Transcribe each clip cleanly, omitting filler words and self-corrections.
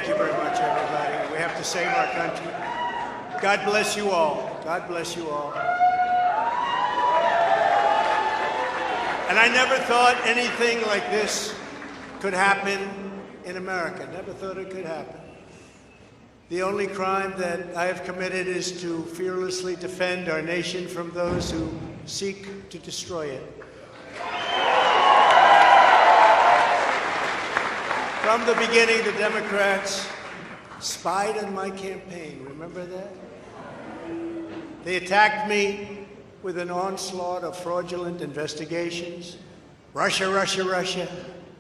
Thank you very much, everybody. We have to save our country. God bless you all. God bless you all. And I never thought anything like this could happen in America. Never thought it could happen. The only crime that I have committed is to fearlessly defend our nation from those who seek to destroy it. From the beginning, the Democrats spied on my campaign. Remember that? They attacked me with an onslaught of fraudulent investigations. Russia, Russia, Russia.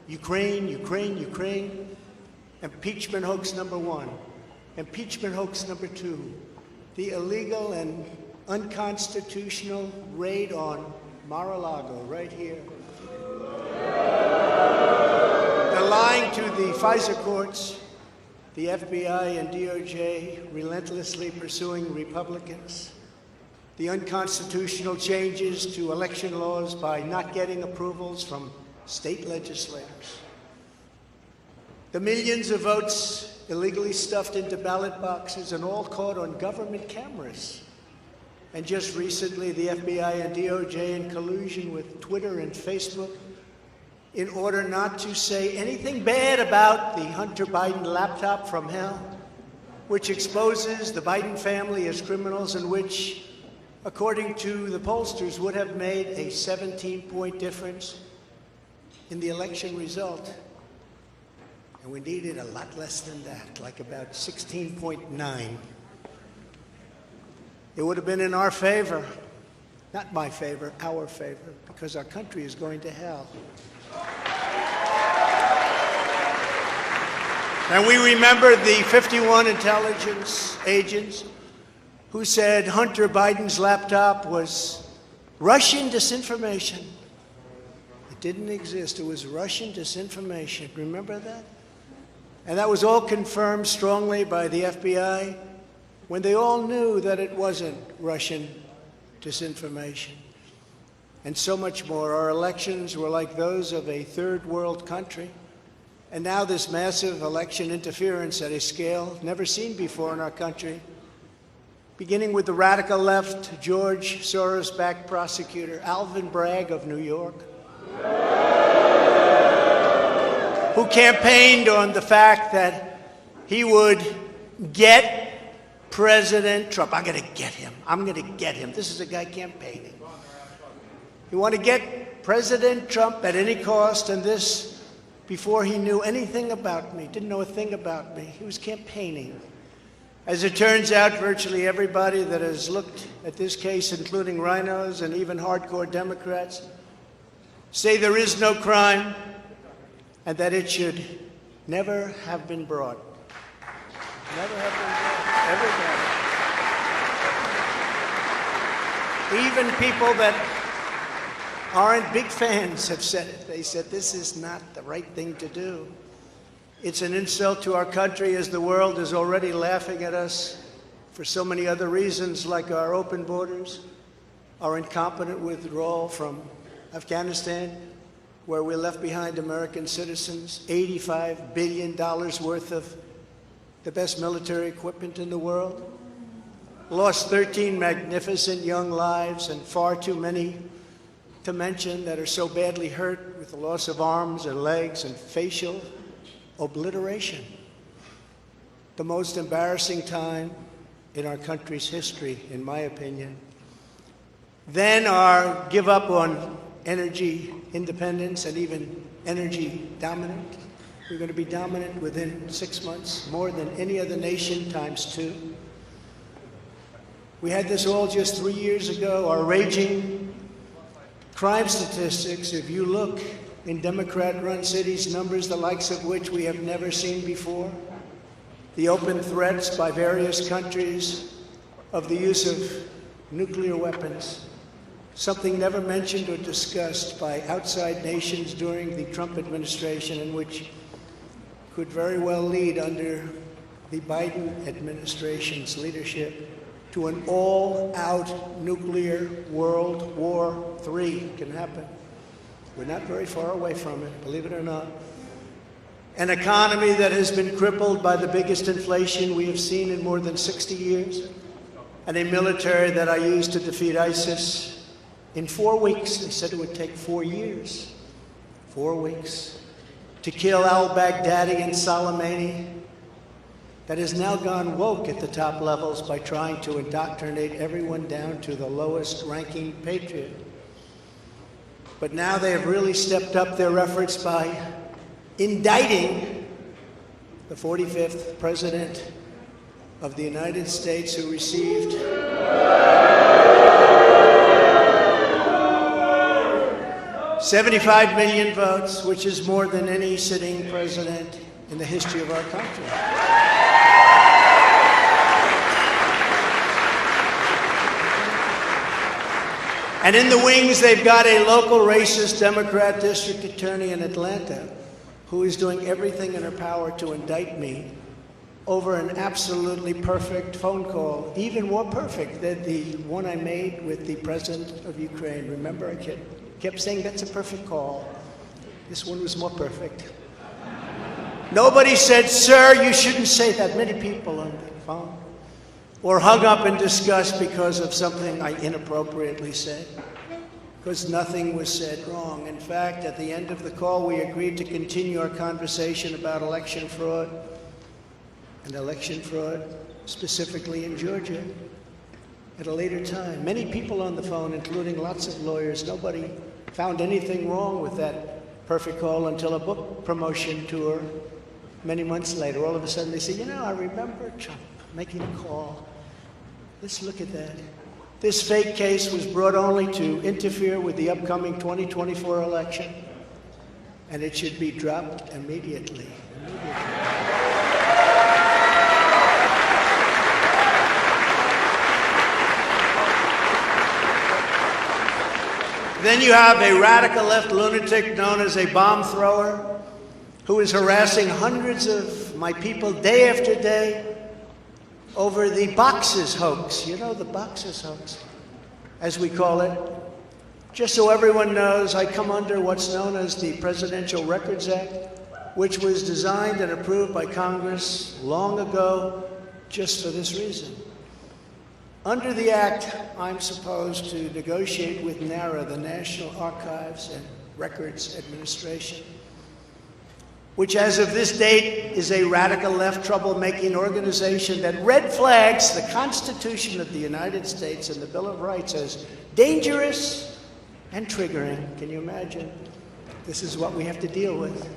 Ukraine, Ukraine, Ukraine. Impeachment hoax number 1. Impeachment hoax number 2. The illegal and unconstitutional raid on Mar-a-Lago, right here. They're lying to the FISA courts, the FBI and DOJ relentlessly pursuing Republicans, the unconstitutional changes to election laws by not getting approvals from state legislators, the millions of votes illegally stuffed into ballot boxes and all caught on government cameras. And just recently, the FBI and DOJ in collusion with Twitter and Facebook in order not to say anything bad about the Hunter Biden laptop from hell, which exposes the Biden family as criminals and which, according to the pollsters, would have made a 17-point difference in the election result. And we needed a lot less than that, like about 16.9. It would have been in our favor, not my favor, our favor, because our country is going to hell. And we remember the 51 intelligence agents who said Hunter Biden's laptop was Russian disinformation. It didn't exist. It was Russian disinformation. Remember that? And that was all confirmed strongly by the FBI when they all knew that it wasn't Russian disinformation. And so much more. Our elections were like those of a third world country. And now this massive election interference at a scale never seen before in our country, beginning with the radical left, George Soros-backed prosecutor Alvin Bragg of New York, who campaigned on the fact that he would get President Trump. I'm going to get him. I'm going to get him. This is a guy campaigning. He wanted to get President Trump at any cost, and this before he knew anything about me, didn't know a thing about me. He was campaigning. As it turns out, virtually everybody that has looked at this case, including rhinos and even hardcore Democrats, say there is no crime and that it should never have been brought. Never have been brought. Everybody. Even people that aren't big fans have said it. They said this is not the right thing to do. It's an insult to our country, as the world is already laughing at us for so many other reasons, like our open borders, our incompetent withdrawal from Afghanistan, where we left behind American citizens, $85 billion worth of the best military equipment in the world, lost 13 magnificent young lives, and far too many to mention that are so badly hurt with the loss of arms and legs and facial obliteration. The most embarrassing time in our country's history, in my opinion. Then our give up on energy independence and even energy dominant. We're going to be dominant within 6 months, more than any other nation ×2. We had this all just 3 years ago. Our raging crime statistics, if you look in Democrat-run cities, numbers the likes of which we have never seen before. The open threats by various countries of the use of nuclear weapons, something never mentioned or discussed by outside nations during the Trump administration, and which could very well lead under the Biden administration's leadership to an all-out nuclear World War III. Can happen. We're not very far away from it, believe it or not. an economy that has been crippled by the biggest inflation we have seen in more than 60 years, and a military that I used to defeat ISIS in 4 weeks. They said it would take 4 years, 4 weeks, to kill al-Baghdadi and Soleimani, that has now gone woke at the top levels by trying to indoctrinate everyone down to the lowest ranking patriot. But now they have really stepped up their efforts by indicting the 45th President of the United States, who received 75 million votes, which is more than any sitting president in the history of our country. And in the wings, they've got a local racist Democrat district attorney in Atlanta who is doing everything in her power to indict me over an absolutely perfect phone call, even more perfect than the one I made with the president of Ukraine. Remember, I kept saying that's a perfect call. This one was more perfect. Nobody said, "Sir, you shouldn't say that." Many people on the phone, or hung up in disgust because of something I inappropriately said, because nothing was said wrong. In fact, at the end of the call, we agreed to continue our conversation about election fraud, and election fraud specifically in Georgia, at a later time. Many people on the phone, including lots of lawyers, nobody found anything wrong with that perfect call until a book promotion tour many months later. All of a sudden they say, I remember Trump making a call. Let's look at that. This fake case was brought only to interfere with the upcoming 2024 election, and it should be dropped immediately. Then you have a radical left lunatic known as a bomb thrower who is harassing hundreds of my people day after day over the Boxes hoax. You know, the Boxes hoax, as we call it. Just so everyone knows, I come under what's known as the Presidential Records Act, which was designed and approved by Congress long ago just for this reason. Under the Act, I'm supposed to negotiate with NARA, the National Archives and Records Administration, which as of this date is a radical left troublemaking organization that red flags the Constitution of the United States and the Bill of Rights as dangerous and triggering. Can you imagine? This is what we have to deal with.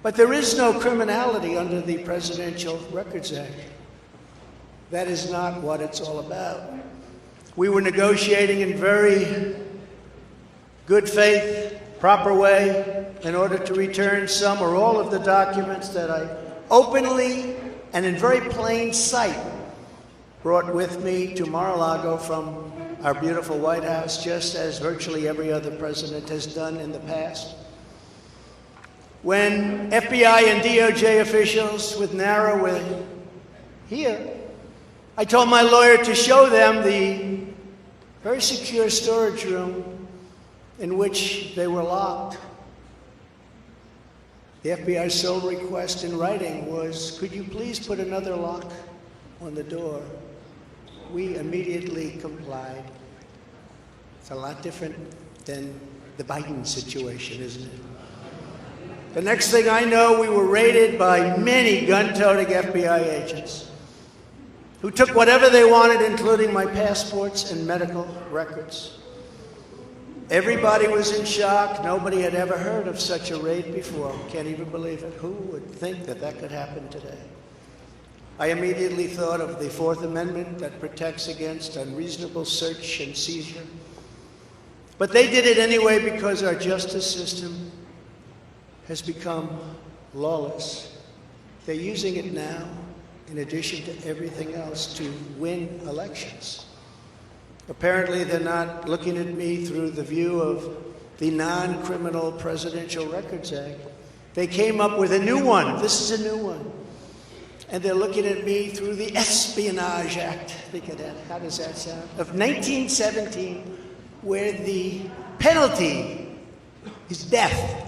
But there is no criminality under the Presidential Records Act. That is not what it's all about. We were negotiating in very good faith, proper way, in order to return some or all of the documents that I openly and in very plain sight brought with me to Mar-a-Lago from our beautiful White House, just as virtually every other president has done in the past. When FBI and DOJ officials with NARA were here, I told my lawyer to show them the very secure storage room in which they were locked. The FBI's sole request in writing was, could you please put another lock on the door? We immediately complied. It's a lot different than the Biden situation, isn't it? The next thing I know, we were raided by many gun-toting FBI agents who took whatever they wanted, including my passports and medical records. Everybody was in shock. Nobody had ever heard of such a raid before. Can't even believe it. Who would think that that could happen today? I immediately thought of the Fourth Amendment that protects against unreasonable search and seizure. But they did it anyway because our justice system has become lawless. They're using it now, in addition to everything else, to win elections. Apparently, they're not looking at me through the view of the Non-Criminal Presidential Records Act. They came up with a new one. This is a new one. And they're looking at me through the Espionage Act. Think of that. How does that sound? Of 1917, where the penalty is death.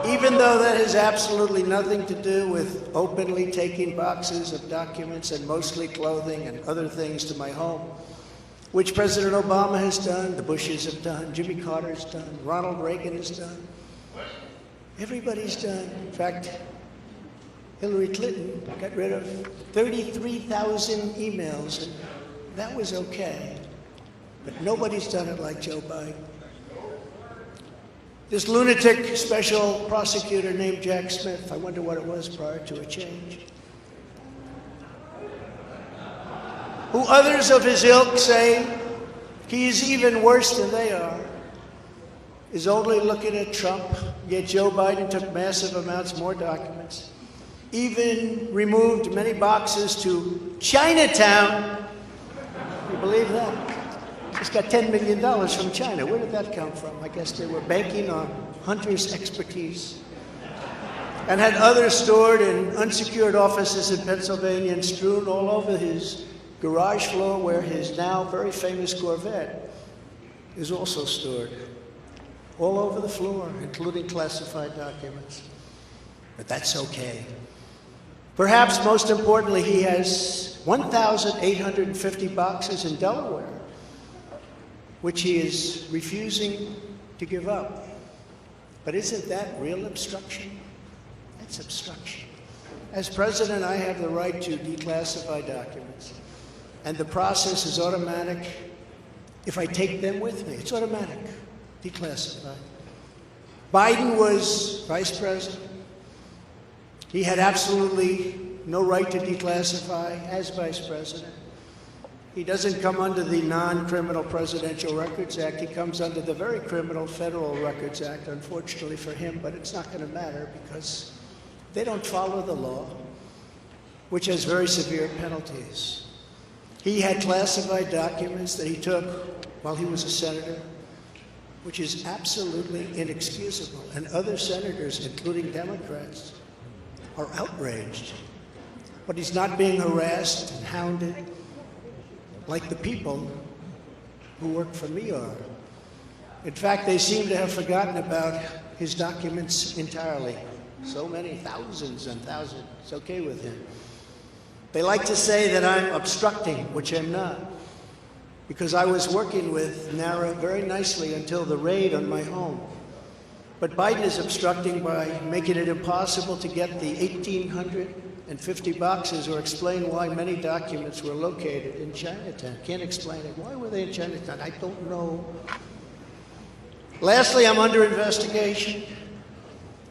even though that has absolutely nothing to do with openly taking boxes of documents and mostly clothing and other things to my home, which President Obama has done, the Bushes have done, Jimmy Carter's done, Ronald Reagan has done. Everybody's done. In fact, Hillary Clinton got rid of 33,000 emails, and that was okay. But nobody's done it like Joe Biden. This lunatic special prosecutor named Jack Smith, I wonder what it was prior to a change, who others of his ilk say he's even worse than they are, is only looking at Trump, yet Joe Biden took massive amounts more documents, even removed many boxes to Chinatown. You believe that? Just got $10 million from China. Where did that come from? I guess they were banking on Hunter's expertise, and had others stored in unsecured offices in Pennsylvania and strewn all over his garage floor, where his now very famous Corvette is also stored. All over the floor, including classified documents. But that's okay. Perhaps most importantly, he has 1,850 boxes in Delaware, which he is refusing to give up. But isn't that real obstruction? That's obstruction. As president, I have the right to declassify documents, and the process is automatic. If I take them with me, it's automatic. Declassified. Biden was vice president. He had absolutely no right to declassify as vice president. He doesn't come under the non-criminal Presidential Records Act. He comes under the very criminal Federal Records Act, unfortunately for him, but it's not going to matter because they don't follow the law, which has very severe penalties. He had classified documents that he took while he was a senator, which is absolutely inexcusable. And other senators, including Democrats, are outraged. But he's not being harassed and hounded like the people who work for me are. In fact, they seem to have forgotten about his documents entirely. So many, thousands and thousands. It's okay with him. They like to say that I'm obstructing, which I'm not, because I was working with NARA very nicely until the raid on my home. But Biden is obstructing by making it impossible to get the 1,850 boxes or explain why many documents were located in Chinatown. Can't explain it. Why were they in Chinatown? I don't know. Lastly, I'm under investigation.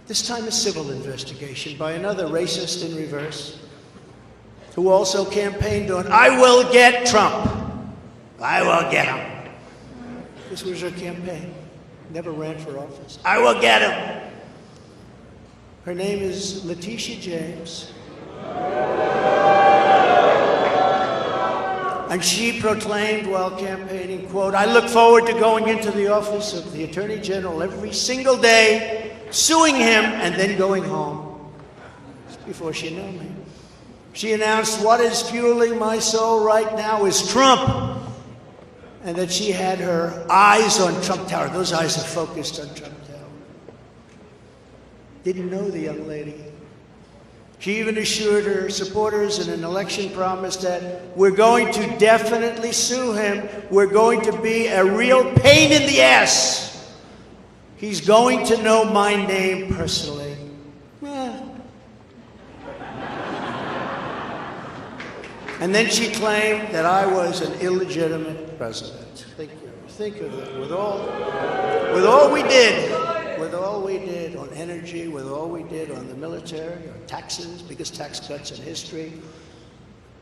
This time a civil investigation by another racist in reverse, who also campaigned on, "I will get Trump. I will get him." This was her campaign. Never ran for office. I will get him. Her name is Letitia James. And she proclaimed while campaigning, quote, "I look forward to going into the office of the Attorney General every single day, suing him, and then going home." Just before she knew me. She announced, "What is fueling my soul right now is Trump." And that she had her eyes on Trump Tower. Those eyes are focused on Trump Tower. Didn't know the young lady. She even assured her supporters in an election promise that we're going to definitely sue him. We're going to be a real pain in the ass. He's going to know my name personally. And then she claimed that I was an illegitimate president. Think of it. With all we did on energy, with all we did on the military, on taxes, biggest tax cuts in history,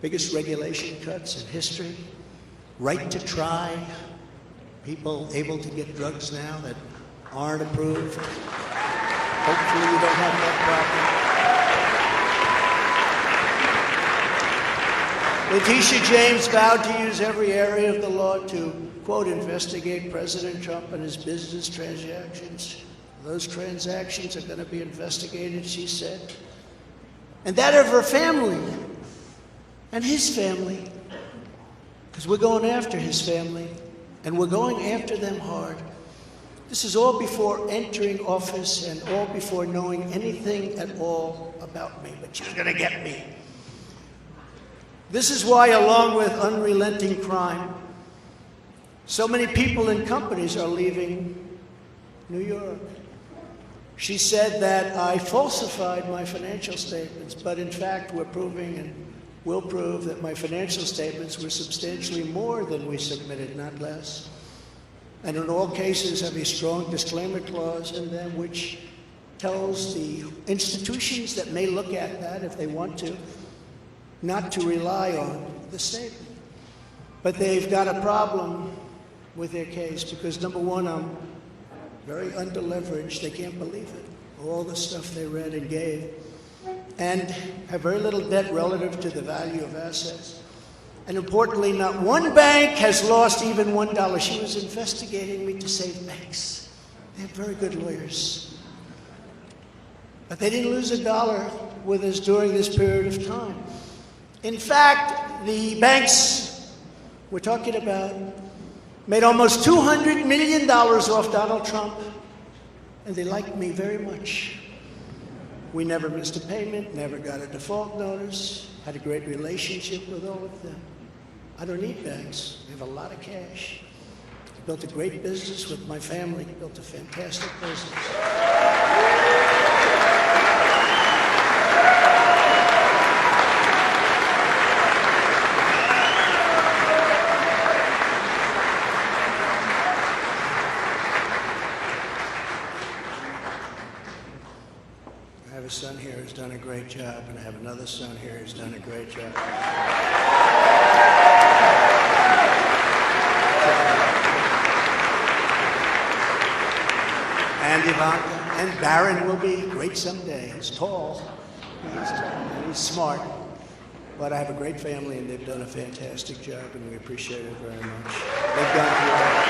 biggest regulation cuts in history, right to try, people able to get drugs now that aren't approved. Hopefully you don't have that problem. Letitia James vowed to use every area of the law to, quote, investigate President Trump and his business transactions. Those transactions are going to be investigated, she said. And that of her family and his family. Because we're going after his family, and we're going after them hard. This is all before entering office and all before knowing anything at all about me, but she was going to get me. This is why, along with unrelenting crime, so many people and companies are leaving New York. She said that I falsified my financial statements, but in fact we're proving and will prove that my financial statements were substantially more than we submitted, not less. And in all cases have a strong disclaimer clause in them which tells the institutions that may look at that if they want to, not to rely on the statement. But they've got a problem with their case because, number one, I'm very underleveraged. They can't believe it. All the stuff they read and gave. And have very little debt relative to the value of assets. And importantly, not one bank has lost even $1. She was investigating me to save banks. They have very good lawyers. But they didn't lose $1 with us during this period of time. In fact, the banks we're talking about made almost $200 million off Donald Trump, and they liked me very much. We never missed a payment, never got a default notice, had a great relationship with all of them. I don't need banks. I have a lot of cash. I built a great business with my family, built a fantastic business. I have a son here who's done a great job, and I have another son here who's done a great job. And Ivanka, and Barron will be great someday. He's tall, and he's smart. But I have a great family, and they've done a fantastic job, and we appreciate it very much. They've done well.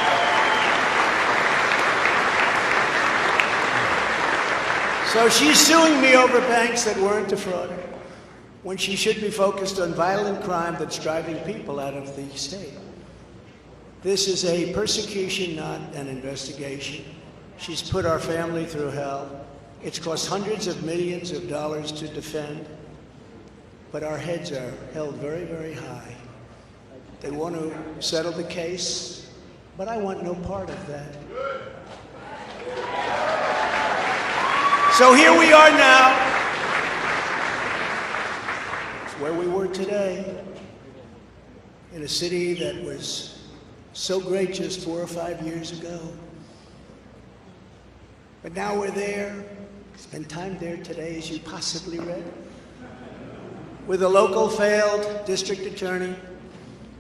So she's suing me over banks that weren't defrauded, when she should be focused on violent crime that's driving people out of the state. This is a persecution, not an investigation. She's put our family through hell. It's cost hundreds of millions of dollars to defend, but our heads are held very, very high. They want to settle the case, but I want no part of that. So here we are now. It's where we were today, in a city that was so great just 4 or 5 years ago. But now we're there, spend time there today, as you possibly read, with a local failed district attorney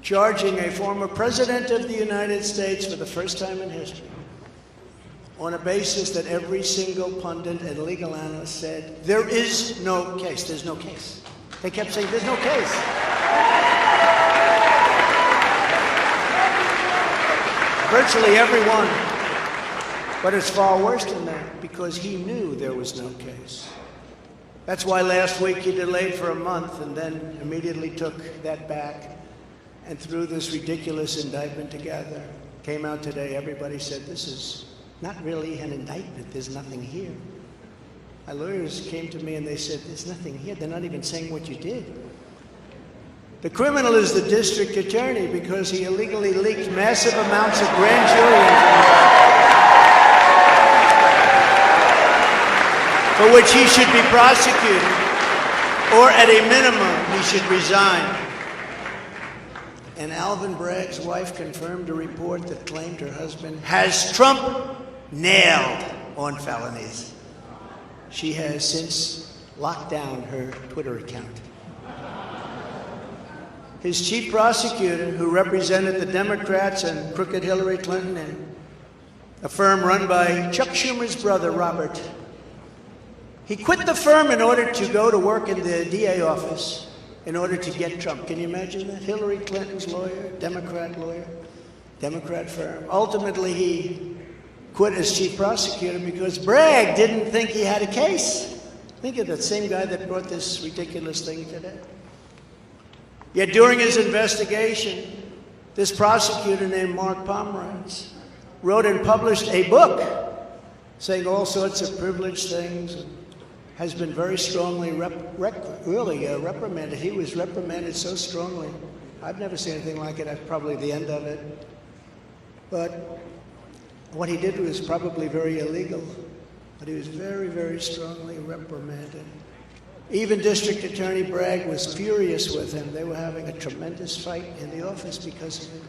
charging a former president of the United States for the first time in history, on a basis that every single pundit and legal analyst said, there is no case. There's no case. They kept saying, there's no case. Virtually everyone. But it's far worse than that, because he knew there was no case. That's why last week he delayed for a month and then immediately took that back and threw this ridiculous indictment together. Came out today, everybody said, this is not really an indictment, there's nothing here. My lawyers came to me and they said, there's nothing here, they're not even saying what you did. The criminal is the district attorney because he illegally leaked massive amounts of grand jury information, for which he should be prosecuted, or at a minimum, he should resign. And Alvin Bragg's wife confirmed a report that claimed her husband has Trump nailed on felonies. She has since locked down her Twitter account. His chief prosecutor, who represented the Democrats and crooked Hillary Clinton in a firm run by Chuck Schumer's brother, Robert, he quit the firm in order to go to work in the DA office in order to get Trump. Can you imagine that? Hillary Clinton's lawyer, Democrat firm. Ultimately, he quit as chief prosecutor because Bragg didn't think he had a case. Think of that same guy that brought this ridiculous thing today. Yet during his investigation, this prosecutor named Mark Pomerantz wrote and published a book saying all sorts of privileged things, and has been very strongly reprimanded. He was reprimanded so strongly. I've never seen anything like it. That's probably the end of it. But what he did was probably very illegal. But he was very, very strongly reprimanded. Even District Attorney Bragg was furious with him. They were having a tremendous fight in the office because of it.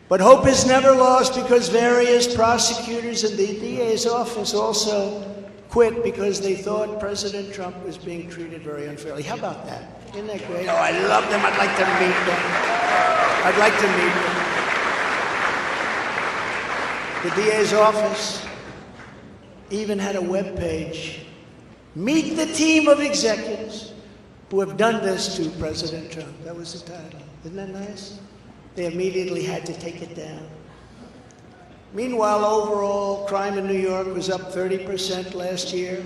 But hope is never lost, because various prosecutors in the DA's office also quit because they thought President Trump was being treated very unfairly. How about that? Isn't that great? Oh, I love them. I'd like to meet them. I'd like to meet them. The DA's office even had a web page. Meet the team of executives who have done this to President Trump. That was the title. Isn't that nice? They immediately had to take it down. Meanwhile, overall crime in New York was up 30% last year,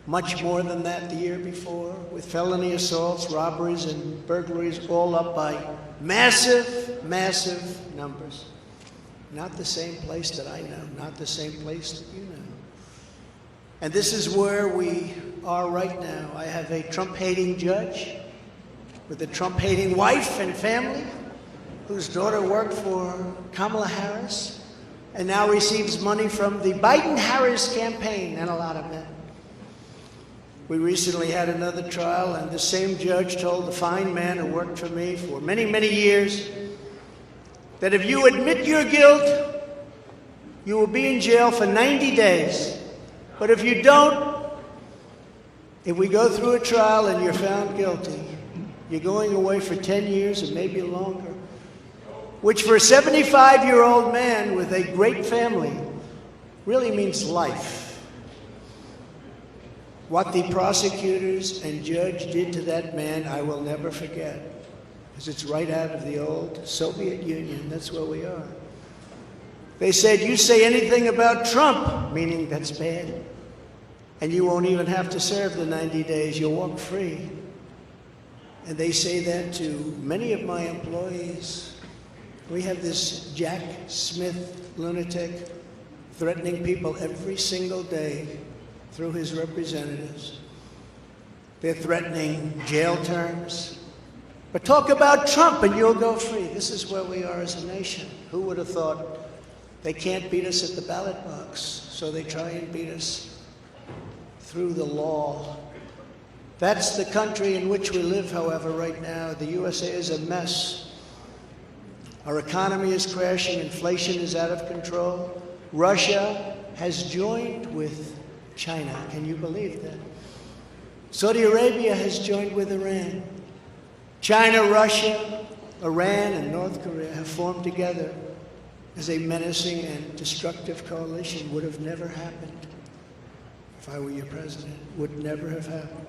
much more than that the year before, with felony assaults, robberies, and burglaries all up by massive, massive numbers. Not the same place that I know, not the same place that you know. And this is where we are right now. I have a Trump-hating judge with a Trump-hating wife and family, whose daughter worked for Kamala Harris and now receives money from the Biden-Harris campaign, and a lot of men. We recently had another trial, and the same judge told the fine man who worked for me for many, many years that if you admit your guilt, you will be in jail for 90 days. But if you don't, if we go through a trial and you're found guilty, you're going away for 10 years or maybe longer, which for a 75-year-old man with a great family really means life. What the prosecutors and judge did to that man, I will never forget, because it's right out of the old Soviet Union. That's where we are. They said, you say anything about Trump, meaning that's bad, and you won't even have to serve the 90 days. You'll walk free. And they say that to many of my employees. We have this Jack Smith lunatic threatening people every single day through his representatives. They're threatening jail terms. But talk about Trump and you'll go free. This is where we are as a nation. Who would have thought? They can't beat us at the ballot box, so they try and beat us through the law. That's the country in which we live, however, right now. The USA is a mess. Our economy is crashing, inflation is out of control. Russia has joined with China. Can you believe that? Saudi Arabia has joined with Iran. China, Russia, Iran, and North Korea have formed together as a menacing and destructive coalition. Would have never happened if I were your president. Would never have happened.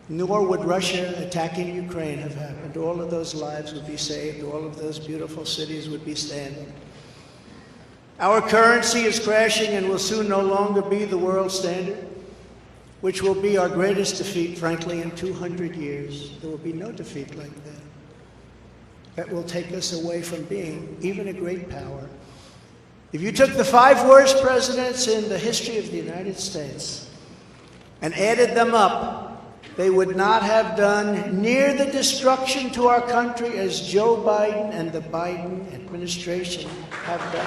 Nor would Russia attacking Ukraine have happened. All of those lives would be saved. All of those beautiful cities would be standing. Our currency is crashing and will soon no longer be the world standard, which will be our greatest defeat, frankly, in 200 years. There will be no defeat like that. That will take us away from being even a great power. If you took the 5 worst presidents in the history of the United States and added them up, they would not have done near the destruction to our country as Joe Biden and the Biden administration have done.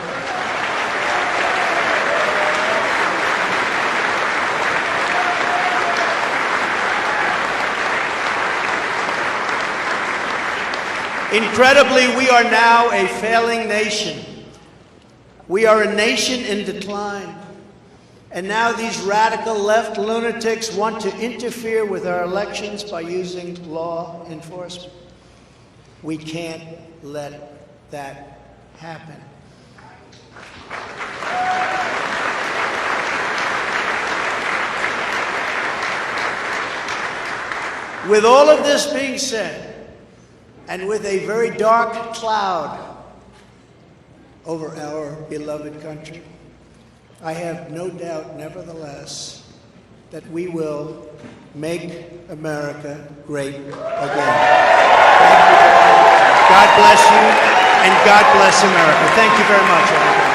Incredibly, we are now a failing nation. We are a nation in decline. And now these radical left lunatics want to interfere with our elections by using law enforcement. We can't let that happen. With all of this being said, and with a very dark cloud over our beloved country, I have no doubt, nevertheless, that we will make America great again. Thank you. God bless you. and God bless America. Thank you very much, everybody.